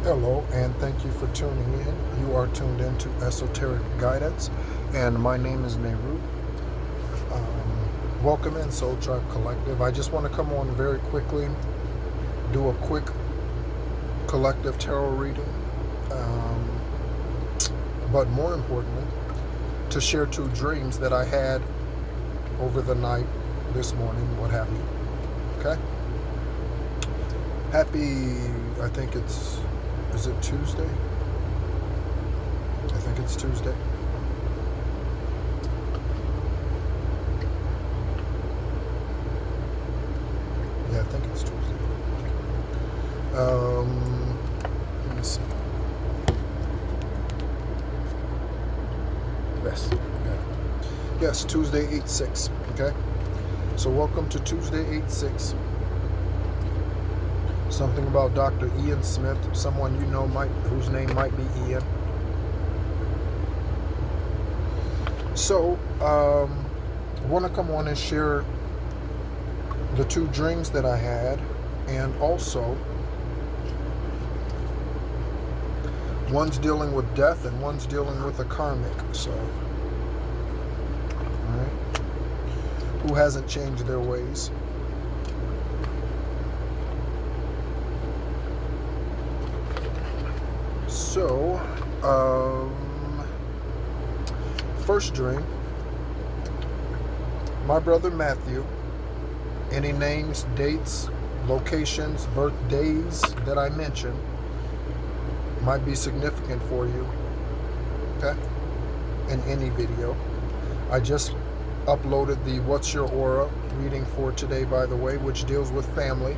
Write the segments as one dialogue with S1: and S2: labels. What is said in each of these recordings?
S1: Hello, and thank you for tuning in. You are tuned in to Esoteric Guidance, and my name is Nehru. Welcome in, Soul Tribe Collective. I just want to come on very quickly, do a quick collective tarot reading, but more importantly, to share two dreams that I had over the night, this morning, what have you. Okay? Happy, I think is it Tuesday? I think it's Tuesday. Yeah, I think it's Tuesday. Let me see. Yes. Yeah. Yes, Tuesday 8/6. Okay? So welcome to Tuesday 8/6. Something about Dr. Ian Smith, someone you know whose name might be Ian. So, I want to come on and share the two dreams that I had, and also one's dealing with death and one's dealing with a karmic. So, all right, who hasn't changed their ways? So, first dream, my brother Matthew, any names, dates, locations, birthdays that I mention might be significant for you, okay, in any video. I just uploaded the What's Your Aura reading for today, by the way, which deals with family,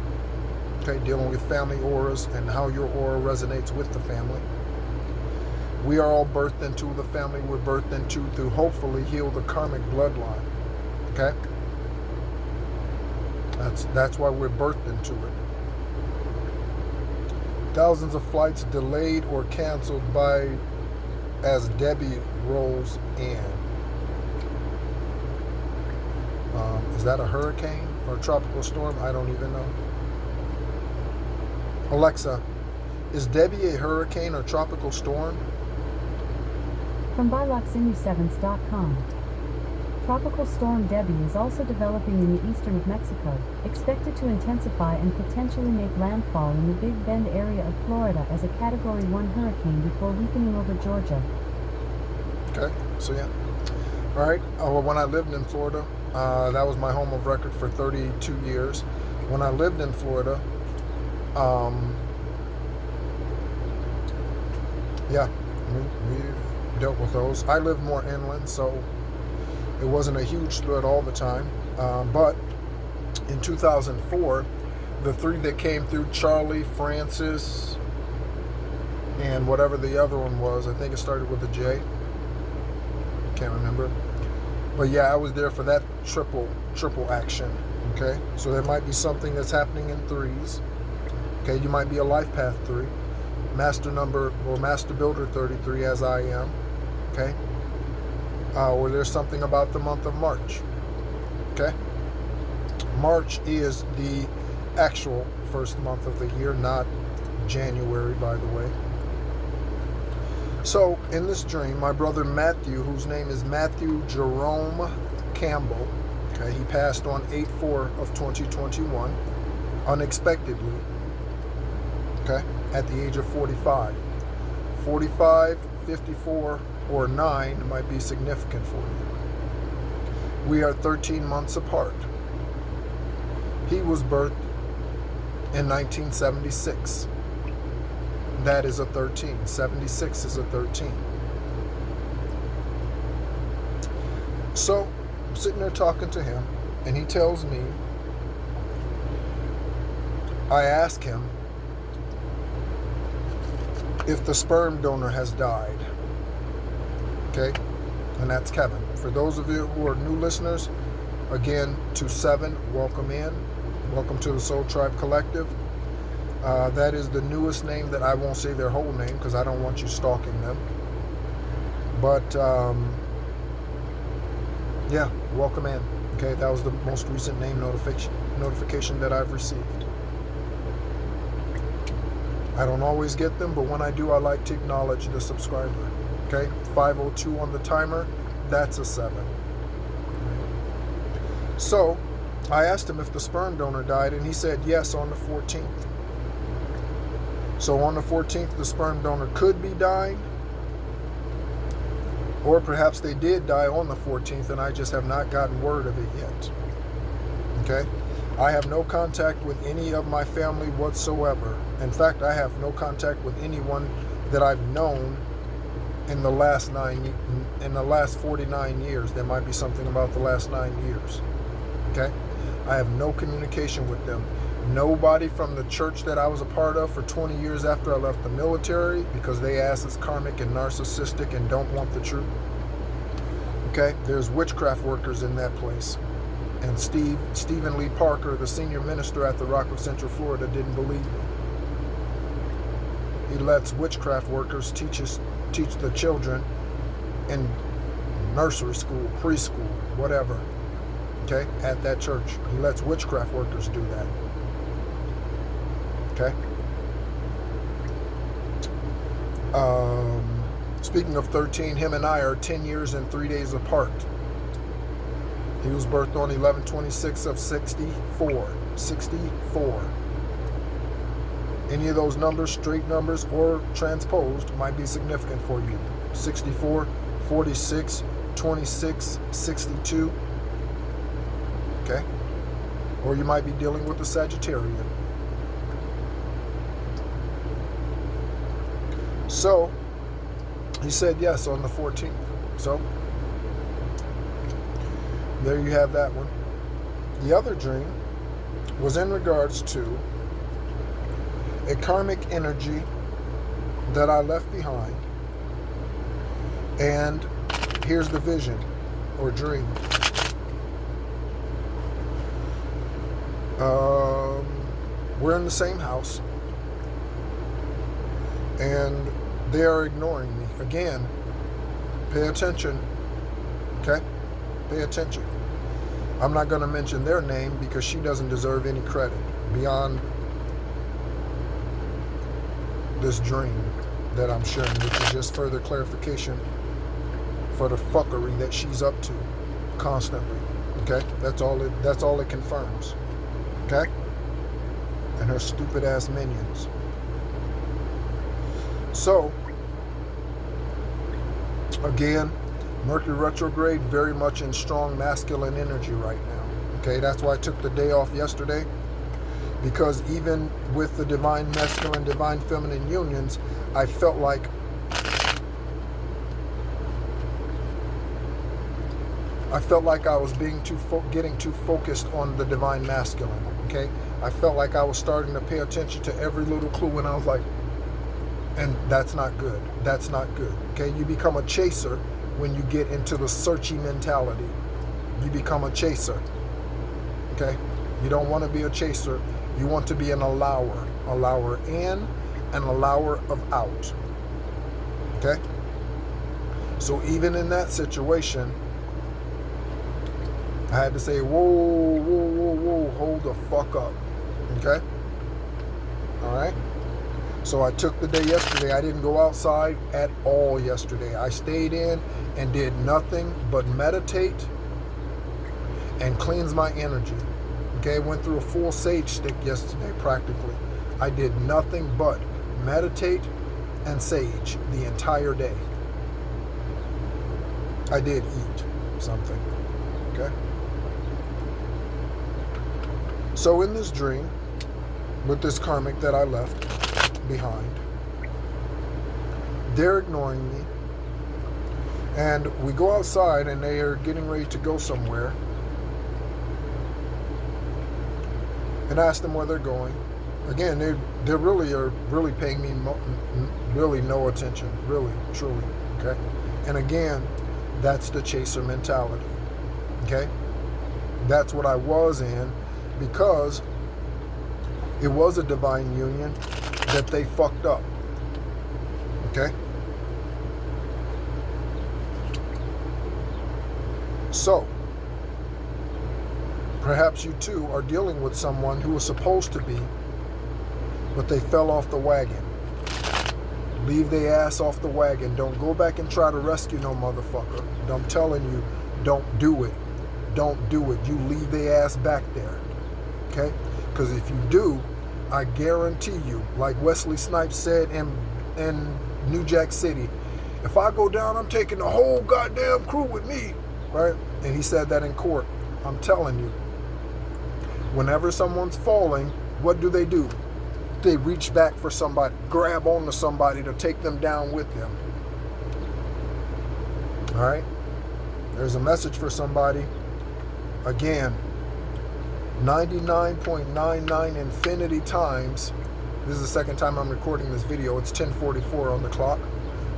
S1: okay, dealing with family auras and how your aura resonates with the family. We are all birthed into the family we're birthed into to hopefully heal the karmic bloodline. Okay? That's why we're birthed into it. Thousands of flights delayed or canceled as Debbie rolls in. Is that a hurricane or a tropical storm? I don't even know. Alexa, is Debbie a hurricane or tropical storm?
S2: From ByLoxInU7s.com. Tropical storm Debbie is also developing in the eastern of Mexico, expected to intensify and potentially make landfall in the Big Bend area of Florida as a Category 1 hurricane before weakening over Georgia.
S1: Okay, so yeah. All right, well, when I lived in Florida, that was my home of record for 32 years. When I lived in Florida, yeah, we've dealt with those. I lived more inland, so it wasn't a huge threat all the time. But in 2004, the three that came through, Charlie, Francis, and whatever the other one was, I think it started with a J. Can't remember. But yeah, I was there for that triple action. Okay, so there might be something that's happening in threes. Okay, you might be a life path 3, master number or master builder 33, as I am. Okay, or there's something about the month of March. Okay, March is the actual first month of the year, not January, by the way. So in this dream, my brother Matthew, whose name is Matthew Jerome Campbell, okay, he passed on 8/4 of 2021 unexpectedly, okay, at the age of 45. 45, 54, or 9 might be significant for you. We are 13 months apart. He was birthed in 1976. That is a 13. 76 is a 13. So, I'm sitting there talking to him, and he tells me, I ask him if the sperm donor has died. Okay? And that's Kevin. For those of you who are new listeners, again, to 7, welcome in. Welcome to the Soul Tribe Collective. That is the newest name that I won't say their whole name because I don't want you stalking them. But, yeah, welcome in. Okay, that was the most recent name notification that I've received. I don't always get them, but when I do, I like to acknowledge the subscriber. Okay, 5:02 on the timer, that's a 7. So, I asked him if the sperm donor died, and he said yes on the 14th. So on the 14th, the sperm donor could be dying, or perhaps they did die on the 14th, and I just have not gotten word of it yet. Okay? I have no contact with any of my family whatsoever. In fact, I have no contact with anyone that I've known in the last 49 years. There might be something about the last 9 years. Okay? I have no communication with them. Nobody from the church that I was a part of for 20 years after I left the military, because they ass is karmic and narcissistic and don't want the truth. Okay? There's witchcraft workers in that place. And Stephen Lee Parker, the senior minister at the Rock of Central Florida, didn't believe me. He lets witchcraft workers teach the children in nursery school, preschool, whatever. Okay? At that church. He lets witchcraft workers do that. Okay? Speaking of 13, him and I are 10 years and 3 days apart. He was birthed on 11/26 of 64. 64. Any of those numbers, straight numbers, or transposed, might be significant for you. 64, 46, 26, 62. Okay? Or you might be dealing with a Sagittarian. So, he said yes on the 14th. So, there you have that one. The other dream was in regards to a karmic energy that I left behind. And here's the vision or dream. We're in the same house, and they are ignoring me. Again, pay attention, okay? Pay attention. I'm not going to mention their name because she doesn't deserve any credit beyond this dream that I'm sharing, which is just further clarification for the fuckery that she's up to constantly. Okay? That's all it confirms. Okay? And her stupid ass minions. So, again, Mercury retrograde, very much in strong masculine energy right now. Okay, that's why I took the day off yesterday, because even with the divine masculine, divine feminine unions, I felt like I was being getting too focused on the divine masculine. Okay, I felt like I was starting to pay attention to every little clue, and I was like, and that's not good. That's not good. Okay, you become a chaser when you get into the searchy mentality. You become a chaser. Okay? You don't want to be a chaser. You want to be an allower. Allower in and allower of out. Okay? So even in that situation, I had to say, whoa, hold the fuck up. Okay? Alright? So I took the day yesterday. I didn't go outside at all yesterday. I stayed in and did nothing but meditate and cleanse my energy. Okay, went through a full sage stick yesterday practically. I did nothing but meditate and sage the entire day. I did eat something. Okay. So in this dream, with this karmic that I left behind, they're ignoring me, and we go outside and they are getting ready to go somewhere, and I ask them where they're going. Again, they really are paying me really no attention, really, truly. Okay. And again, that's the chaser mentality. Okay. That's what I was in, because it was a divine union that they fucked up. Okay? So, perhaps you too are dealing with someone who was supposed to be, but they fell off the wagon. Leave their ass off the wagon. Don't go back and try to rescue no motherfucker. I'm telling you, don't do it. Don't do it. You leave their ass back there. Okay? Because if you do, I guarantee you, like Wesley Snipes said in New Jack City, if I go down, I'm taking the whole goddamn crew with me. Right? And he said that in court. I'm telling you. Whenever someone's falling, what do? They reach back for somebody, grab onto somebody to take them down with them. All right? There's a message for somebody. Again, 99.99 infinity times. This is the second time I'm recording this video. It's 10:44 on the clock,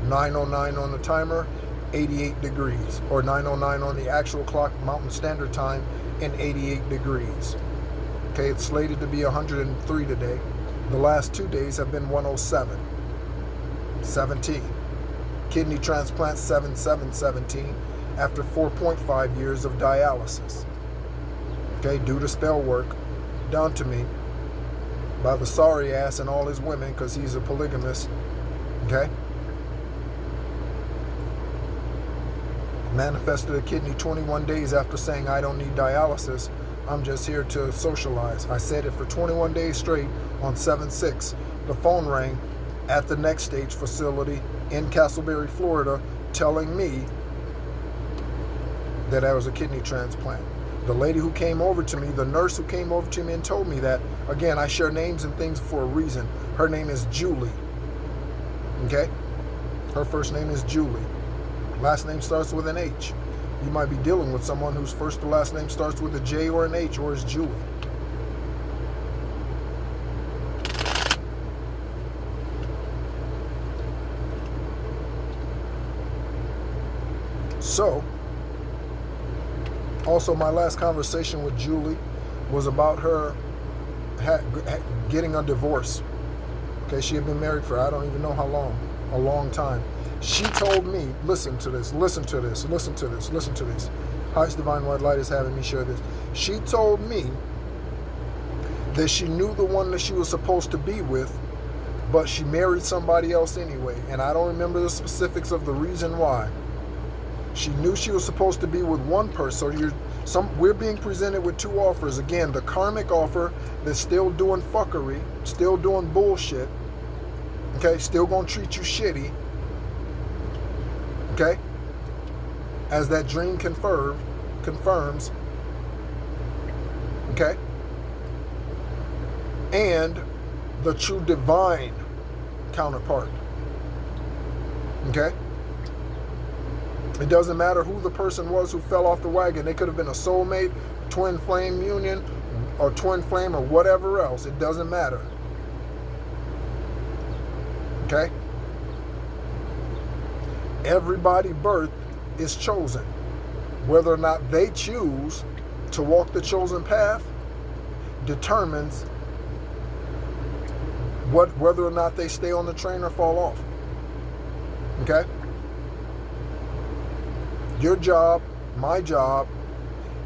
S1: 9:09 on the timer, 88 degrees, or 9:09 on the actual clock, Mountain Standard Time, and 88 degrees. Okay, it's slated to be 103 today. The last 2 days have been 107, 17. Kidney transplant 7717 after 4.5 years of dialysis. Okay, due to spell work done to me by the sorry ass and all his women, because he's a polygamist. Okay? Manifested a kidney 21 days after saying I don't need dialysis. I'm just here to socialize. I said it for 21 days straight on 7/6. The phone rang at the Next Stage facility in Castleberry, Florida, telling me that I was a kidney transplant. The lady who came over to me, the nurse who came over to me and told me that, again, I share names and things for a reason. Her name is Julie. Okay? Her first name is Julie. Last name starts with an H. You might be dealing with someone whose first or last name starts with a J or an H, or is Julie. So, also my last conversation with Julie was about her getting a divorce. Okay, she had been married for I don't even know how long, a long time. She told me, listen to this, listen to this, listen to this, listen to this. Highest Divine White Light is having me share this. She told me that she knew the one that she was supposed to be with, but she married somebody else anyway. And I don't remember the specifics of the reason why. She knew she was supposed to be with one person. So we're being presented with two offers. Again, the karmic offer that's still doing fuckery, still doing bullshit, okay, still gonna treat you shitty, okay, as that dream confirms, okay, and the true divine counterpart, okay. It doesn't matter who the person was who fell off the wagon. They could have been a soulmate, twin flame union, or twin flame, or whatever else. It doesn't matter. Okay? Everybody birth is chosen. Whether or not they choose to walk the chosen path determines whether or not they stay on the train or fall off. Okay? Your job, my job,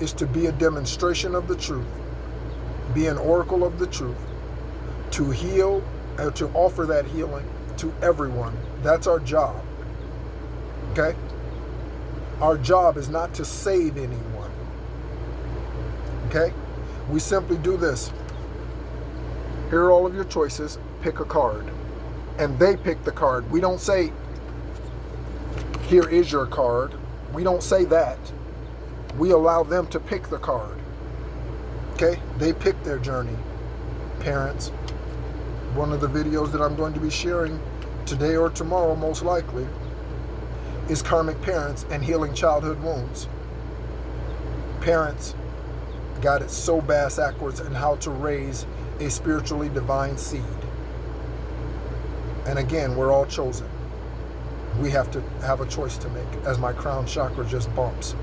S1: is to be a demonstration of the truth, be an oracle of the truth, to heal or to offer that healing to everyone. That's our job. Okay? Our job is not to save anyone. Okay? We simply do this. Here are all of your choices. Pick a card. And they pick the card. We don't say, here is your card. We don't say that. We allow them to pick the card. Okay? They pick their journey. Parents. One of the videos that I'm going to be sharing today or tomorrow, most likely, is karmic parents and healing childhood wounds. Parents got it so bass-ackwards in how to raise a spiritually divine seed. And again, we're all chosen. We have to have a choice to make, as my crown chakra just bumps.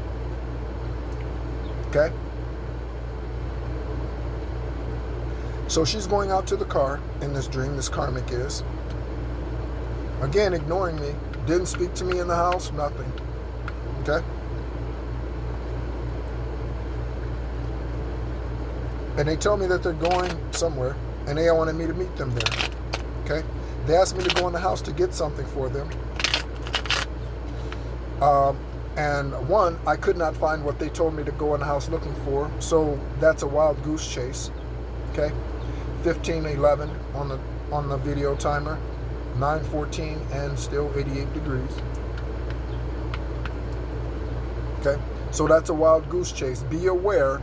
S1: Okay? So she's going out to the car in this dream, this karmic is. Again, ignoring me. Didn't speak to me in the house, nothing. Okay? And they tell me that they're going somewhere, and they wanted me to meet them there. Okay? They asked me to go in the house to get something for them. And one, I could not find what they told me to go in the house looking for. So that's a wild goose chase. Okay. 15:11 on the video timer. 9:14 and still 88 degrees. Okay. So that's a wild goose chase. Be aware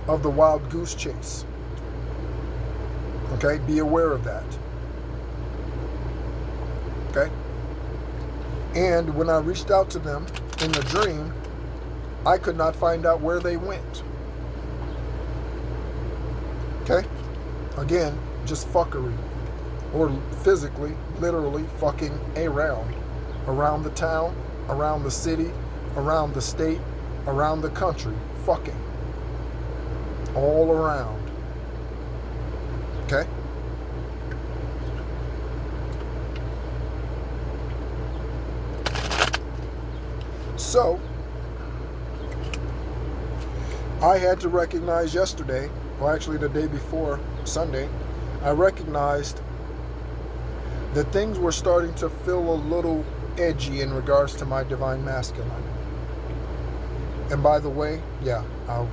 S1: of the wild goose chase. Okay. Be aware of that. Okay. And when I reached out to them in the dream, I could not find out where they went. Okay? Again, just fuckery. Or physically, literally fucking around. Around the town, around the city, around the state, around the country. Fucking. All around. Okay? So, I had to recognize yesterday, or actually the day before, Sunday, I recognized that things were starting to feel a little edgy in regards to my divine masculine. And by the way, yeah, I'll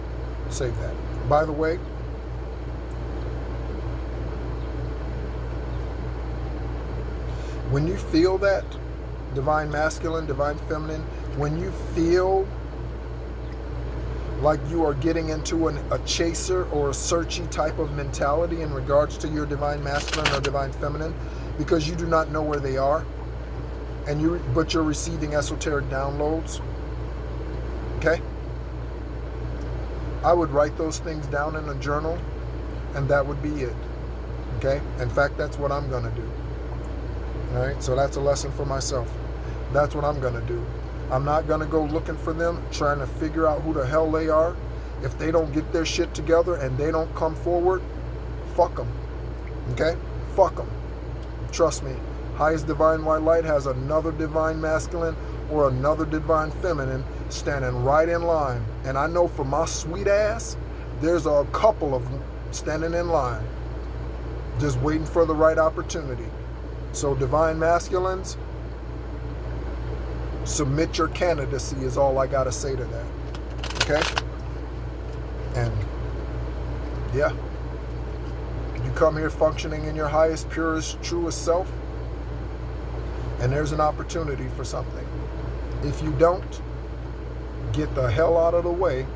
S1: save that. By the way, when you feel that, divine masculine, divine feminine, when you feel like you are getting into a chaser or a searchy type of mentality in regards to your divine masculine or divine feminine, because you do not know where they are, but you're receiving esoteric downloads, okay? I would write those things down in a journal, and that would be it, okay? In fact, that's what I'm going to do, all right? So that's a lesson for myself. That's what I'm going to do. I'm not going to go looking for them, trying to figure out who the hell they are. If they don't get their shit together and they don't come forward, fuck them. Okay? Fuck them. Trust me. Highest divine white light has another divine masculine or another divine feminine standing right in line. And I know for my sweet ass, there's a couple of them standing in line, just waiting for the right opportunity. So divine masculines, submit your candidacy is all I gotta say to that. Okay? And yeah, you come here functioning in your highest, purest, truest self, and there's an opportunity for something. If you don't, get the hell out of the way,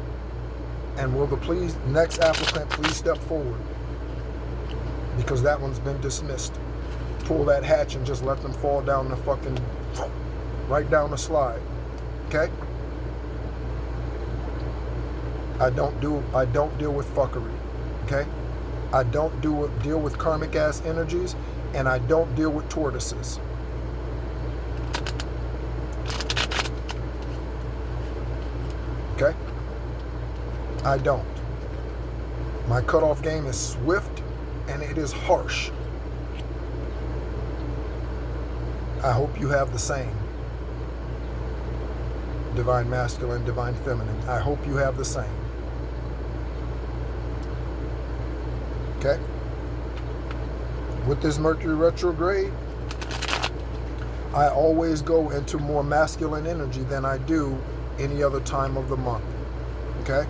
S1: and will the next applicant please step forward? Because that one's been dismissed. Pull that hatch and just let them fall down the fucking right down the slide. Okay? I don't deal with fuckery. Okay? I don't deal with karmic ass energies, and I don't deal with tortoises. Okay? I don't. My cutoff game is swift and it is harsh. I hope you have the same. Divine masculine, divine feminine. I hope you have the same. Okay? With this Mercury retrograde, I always go into more masculine energy than I do any other time of the month. Okay?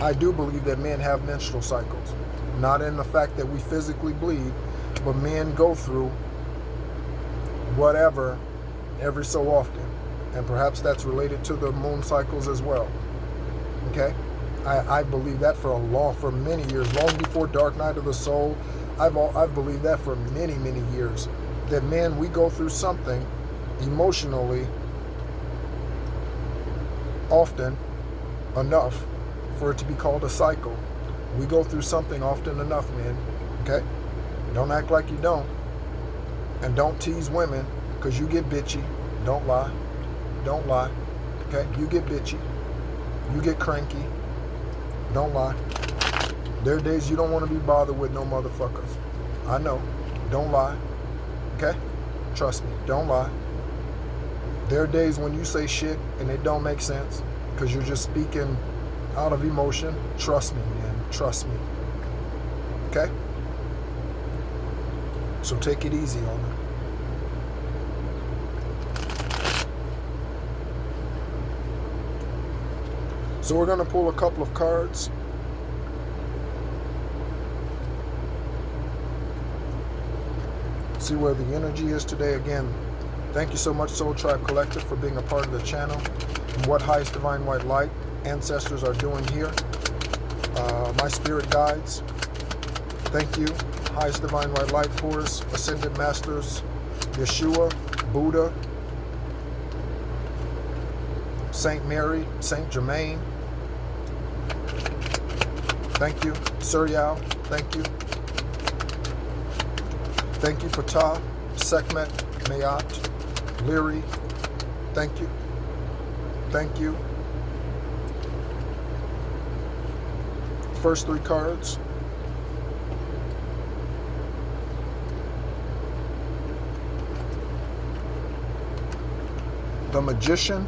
S1: I do believe that men have menstrual cycles. Not in the fact that we physically bleed, but men go through whatever every so often. And perhaps that's related to the moon cycles as well. Okay? I believe that for many years, long before Dark Night of the Soul. I've believed that for many, many years. That men, we go through something emotionally often enough for it to be called a cycle. We go through something often enough, men. Okay? Don't act like you don't. And don't tease women, because you get bitchy. Don't lie. Don't lie. Okay? You get bitchy. You get cranky. Don't lie. There are days you don't want to be bothered with no motherfuckers. I know. Don't lie. Okay? Trust me. Don't lie. There are days when you say shit and it don't make sense because you're just speaking out of emotion. Trust me, man. Trust me. Okay? So take it easy on her. So we're going to pull a couple of cards. See where the energy is today. Again, thank you so much, Soul Tribe Collective, for being a part of the channel and what highest divine white light ancestors are doing here. My spirit guides, thank you. Highest divine white light force, ascended masters, Yeshua, Buddha, Saint Mary, Saint Germain. Thank you. Suryal, thank you. Thank you, Ptah, Sekhmet, Mayat, Leary, thank you. Thank you. First three cards. The Magician.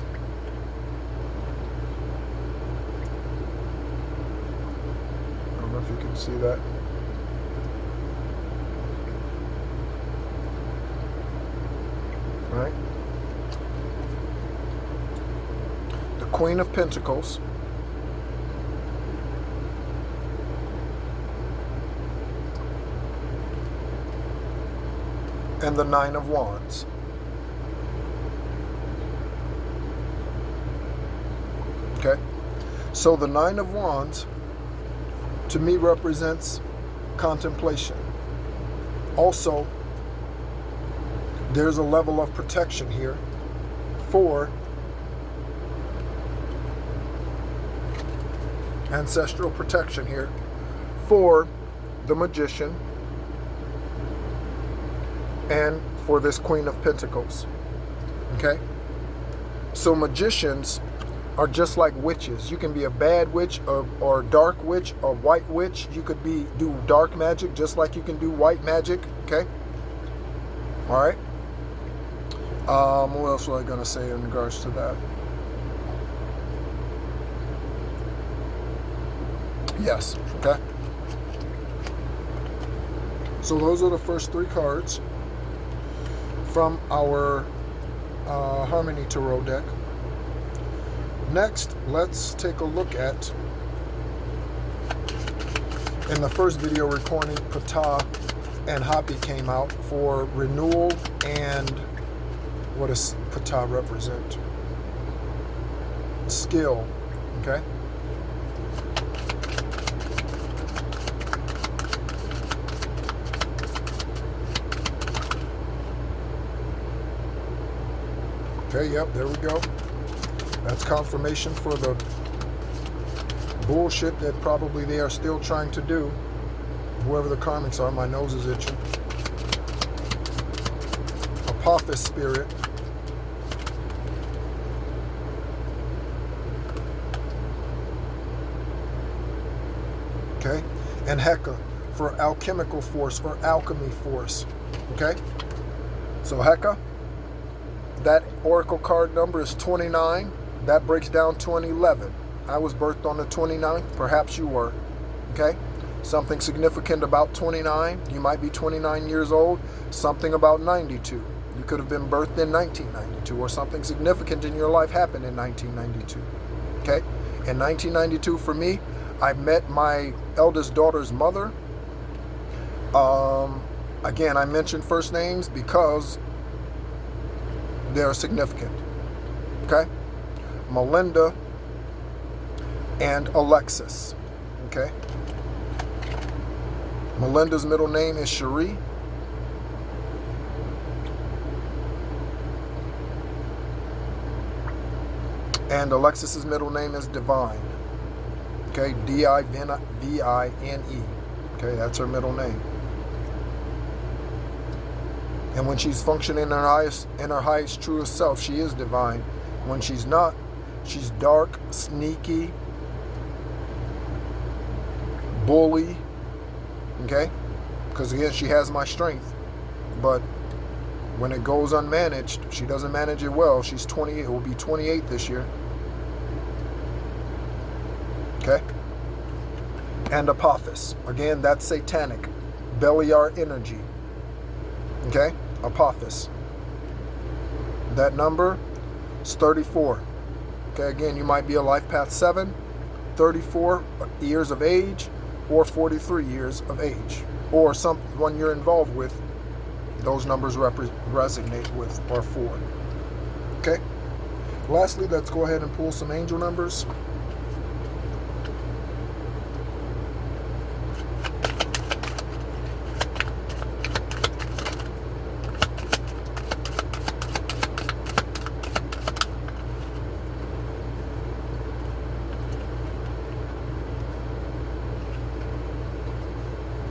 S1: I don't know if you can see that. Right? The Queen of Pentacles. And the Nine of Wands. Okay? So the Nine of Wands, to me, represents contemplation. Also, there's a level of protection here for ancestral protection here for the Magician and for this Queen of Pentacles. Okay? So magicians are just like witches. You can be a bad witch or dark witch or white witch. You could do dark magic just like you can do white magic. Okay? All right? What else was I going to say in regards to that? Yes. Okay? So those are the first three cards from our Harmony Tarot deck. Next, let's take a look at, in the first video recording, Ptah and Hapi came out for renewal. And what does Ptah represent? Skill. Okay? Okay, yep, there we go. That's confirmation for the bullshit that probably they are still trying to do. Whoever the karmics are, my nose is itching. Apophis spirit. Okay? And Heka for alchemical force or alchemy force. Okay? So Heka, that oracle card number is 29. That breaks down to an 11. I was birthed on the 29th. Perhaps you were. Okay? Something significant about 29. You might be 29 years old. Something about 92. You could have been birthed in 1992, or something significant in your life happened in 1992. Okay? In 1992, for me, I met my eldest daughter's mother. Again, I mentioned first names because they're significant. Okay? Melinda and Alexis. Okay? Melinda's middle name is Cherie. And Alexis's middle name is Divine. Okay? D-I-V-I-N-E. Okay? That's her middle name. And when she's functioning in her highest, truest self, she is divine. When she's not, she's dark, sneaky, bully. Okay? Because again, she has my strength. But when it goes unmanaged, she doesn't manage it well. She's 28. It will be 28 this year. Okay? And Apophis. Again, that's satanic. Beliar energy. Okay? Apophis. That number is 34. Okay, again, you might be a life path 7, 34 years of age, or 43 years of age, or someone you're involved with. Those numbers resonate with or for. Okay? Lastly, let's go ahead and pull some angel numbers.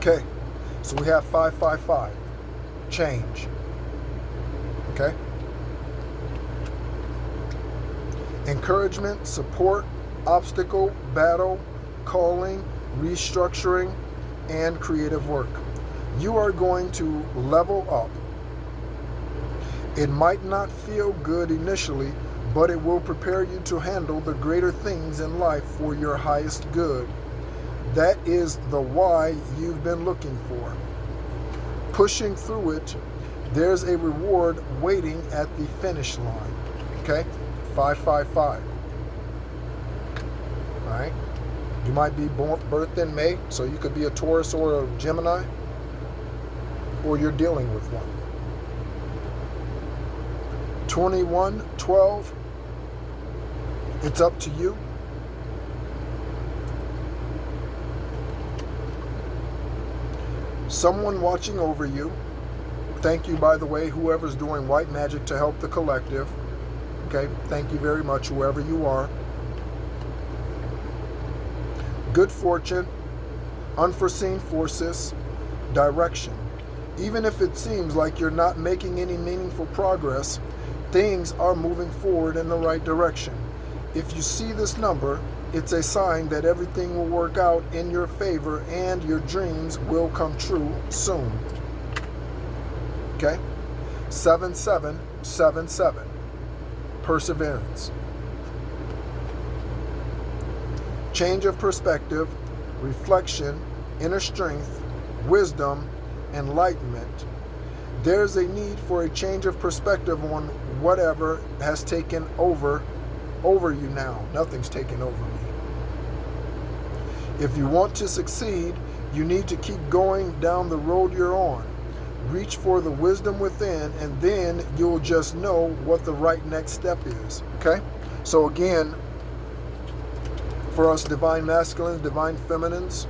S1: Okay, so we have 555, change. Okay? Encouragement, support, obstacle, battle, calling, restructuring, and creative work. You are going to level up. It might not feel good initially, but it will prepare you to handle the greater things in life for your highest good. That is the why you've been looking for. Pushing through it, there's a reward waiting at the finish line. Okay? 555. All right? You might be birthed in May, so you could be a Taurus or a Gemini, or you're dealing with one. 2112, it's up to you. Someone watching over you. Thank you, by the way, whoever's doing white magic to help the collective. Okay, thank you very much, whoever you are. Good fortune, unforeseen forces, direction. Even if it seems like you're not making any meaningful progress, things are moving forward in the right direction. If you see this number, it's a sign that everything will work out in your favor and your dreams will come true soon. Okay? 7777. Perseverance. Change of perspective, reflection, inner strength, wisdom, enlightenment. There's a need for a change of perspective on whatever has taken over you now. Nothing's taken over me. If you want to succeed, you need to keep going down the road you're on. Reach for the wisdom within, and then you'll just know what the right next step is. Okay? So again, for us divine masculines, divine feminines,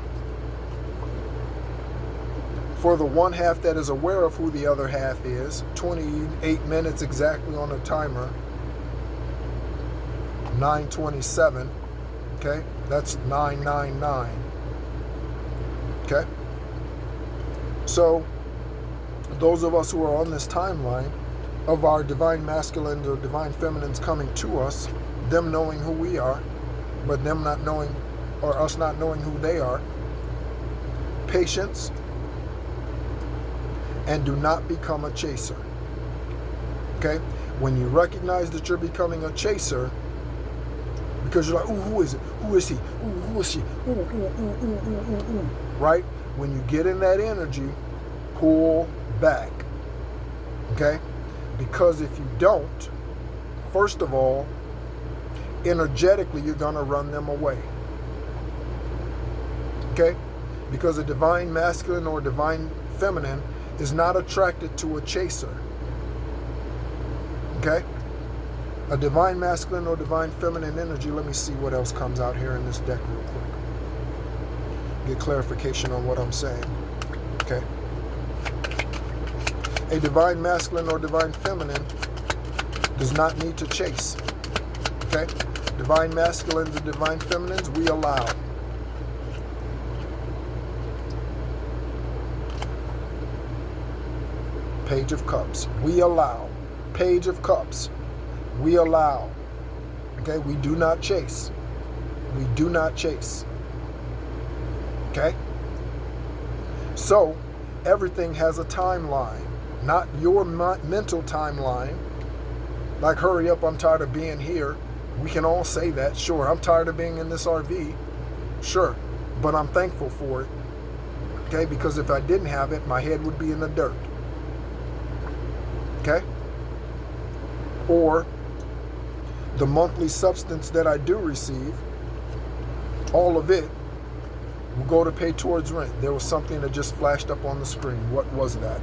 S1: for the one half that is aware of who the other half is, 28 minutes exactly on the timer, 9:27, okay? That's 999, okay? So, those of us who are on this timeline of our divine masculines or divine feminines coming to us, them knowing who we are, but them not knowing, or us not knowing who they are, patience, and do not become a chaser. Okay? When you recognize that you're becoming a chaser, because you're like, ooh, who is it? Who is he? Ooh, who is she? Ooh, ooh, ooh, ooh, ooh, ooh, ooh. Right? When you get in that energy, pull back. Okay? Because if you don't, first of all, energetically, you're going to run them away. Okay? Because a divine masculine or divine feminine is not attracted to a chaser. Okay? A divine masculine or divine feminine energy, let me see what else comes out here in this deck real quick. Get clarification on what I'm saying. Okay? A divine masculine or divine feminine does not need to chase. Okay? Divine masculines and divine feminines, we allow. Page of Cups, we allow. Page of Cups, we allow. Okay, we do not chase. We do not chase. Okay? So, everything has a timeline, not your mental timeline. Like, hurry up, I'm tired of being here. We can all say that, sure. I'm tired of being in this RV, sure. But I'm thankful for it. Okay, because if I didn't have it, my head would be in the dirt. Okay? Or the monthly substance that I do receive, all of it will go to pay towards rent. There was something that just flashed up on the screen. What was that?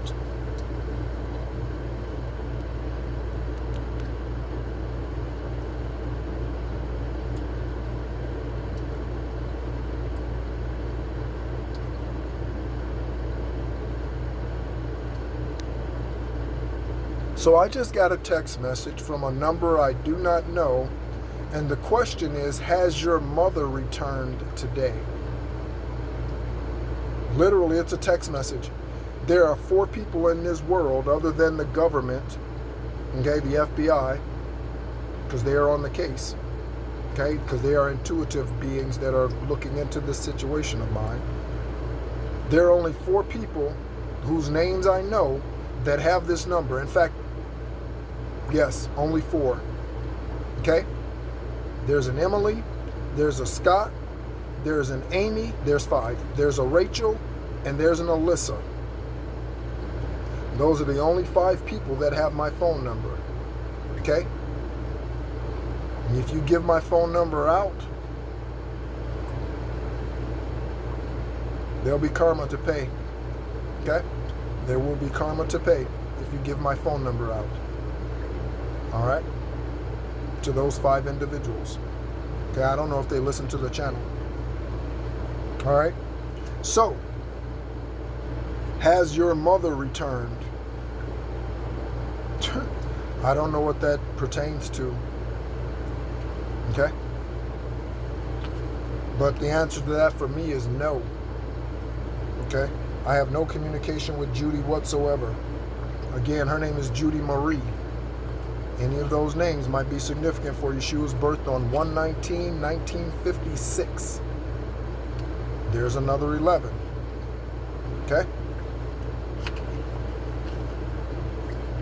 S1: So I just got a text message from a number I do not know, and the question is, has your mother returned today? Literally, it's a text message. There are 4 people in this world other than the government, okay, the FBI, because they are on the case, okay, because they are intuitive beings that are looking into this situation of mine. There are only 4 people whose names I know that have this number. In fact, yes, only 4. Okay? There's an Emily, there's a Scott, there's an Amy, there's 5. There's a Rachel, and there's an Alyssa. Those are the only 5 people that have my phone number. Okay? And if you give my phone number out, there'll be karma to pay. Okay? There will be karma to pay if you give my phone number out. All right? To those 5 individuals. Okay, I don't know if they listen to the channel. All right? So, has your mother returned? I don't know what that pertains to. Okay? But the answer to that for me is no. Okay? I have no communication with Judy whatsoever. Again, her name is Judy Marie. Any of those names might be significant for you. She was birthed on 1/19/1956. There's another 11. Okay?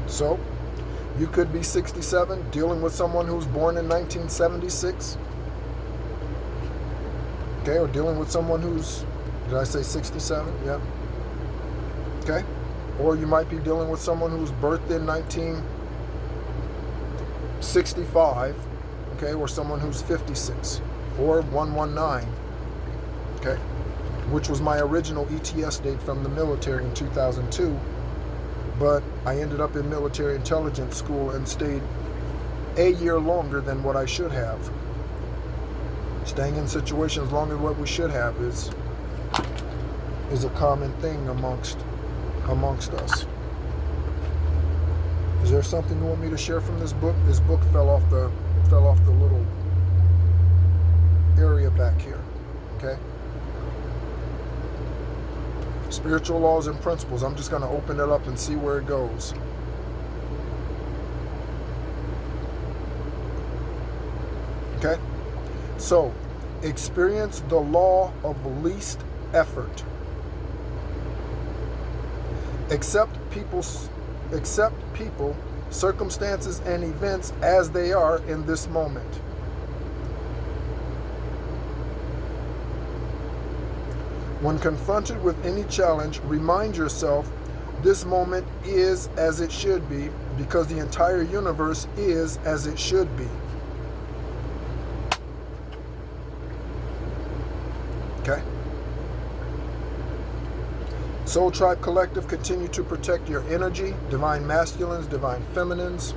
S1: So, you could be 67, dealing with someone who's born in 1976. Okay, or dealing with someone who's, did I say 67? Yeah. Okay? Or you might be dealing with someone who's birthed in 1965, okay, or someone who's 56, or 119, okay, which was my original ETS date from the military in 2002, but I ended up in military intelligence school and stayed a year longer than what I should have. Staying in situations longer than what we should have is a common thing amongst us. Is there something you want me to share from this book? This book fell off the little area back here. Okay? Spiritual laws and principles. I'm just going to open it up and see where it goes. Okay? So, experience the law of least effort. Accept people, circumstances, and events as they are in this moment. When confronted with any challenge, remind yourself this moment is as it should be, because the entire universe is as it should be. Okay? Soul Tribe Collective, continue to protect your energy, divine masculines, divine feminines.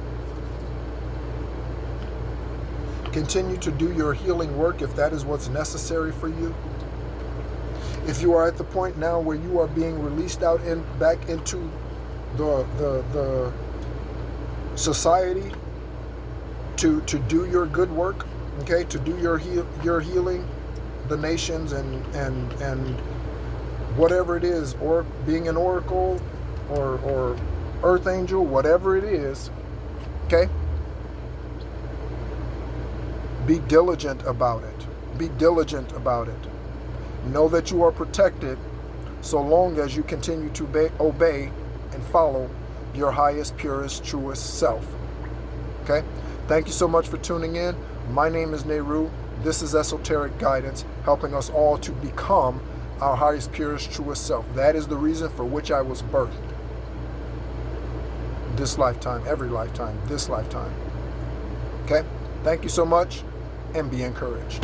S1: Continue to do your healing work if that is what's necessary for you. If you are at the point now where you are being released out and back into the society to do your good work, okay, to do your healing, the nations and whatever it is, or being an oracle or earth angel, whatever it is, okay? Be diligent about it. Be diligent about it. Know that you are protected so long as you continue to obey and follow your highest, purest, truest self. Okay? Thank you so much for tuning in. My name is Nehru. This is Esoteric Guidance, helping us all to become our highest, purest, truest self. That is the reason for which I was birthed. this lifetime, every lifetime, this lifetime. Okay? Thank you so much, and be encouraged.